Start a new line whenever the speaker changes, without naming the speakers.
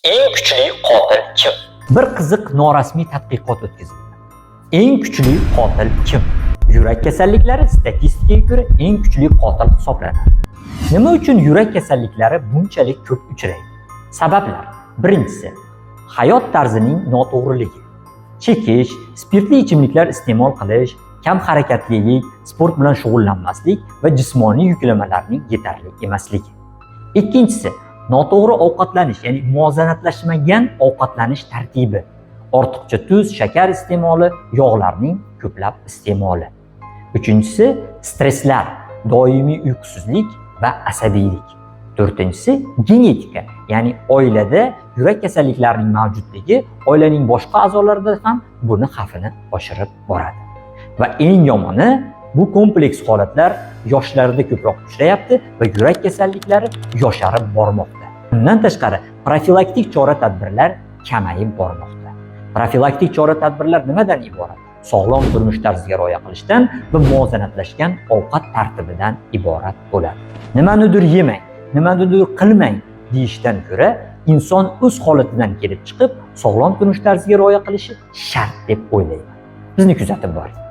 Eng kuchli qotil kim?
Bir qiziq norasmiy tadqiqot o'tkazildi. Eng kuchli qotil kim? Yurak kasalliklari statistikaga ko'ra eng kuchli qotil hisoblanadi. Nima uchun yurak kasalliklari bunchalik ko'p uchraydi? Sabablar. Birinchisi, hayot tarzining noto'g'riligi. Chekish, spirtli ichimliklar iste'mol qilish, kam harakatlilik, sport bilan shug'ullanmaslik va jismoniy yuklamalarning yetarli emasligi. Ikkinchisi, noto'g'ri ovqatlanish, ya'ni muvozanatlashmagan ovqatlanish tartibi. Ortiqcha tuz, shakar iste'moli, yog'larning ko'plab iste'moli. Uchinchisi, stresslar, doimiy uyqusizlik va asabiylik. To'rtinchisi, genetika, ya'ni oilada yurak kasalliklarining mavjudligi oilaning boshqa a'zolarida ham buni xavfini oshirib boradi. Va eng yomoni, bu kompleks holatlar yoshlarda ko'proq uchrayapti va yurak kasalliklari yosharib bormoqda. Bundan tashqari, profilaktik chora-tadbirlar kamayib bormoqda. Profilaktik chora-tadbirlar nimadan iborat? Sog'lom turmush tarziga rioya qilishdan va muvozanatlashgan ovqat tartibidan iborat bo'ladi. Nimanidir yemang, nimanidir qilmang deyishdan ko'ra, inson o'z holatidan kelib chiqib, sog'lom turmush tarziga rioya qilishi shart deb o'ylayman. Bizni kuzatib boring.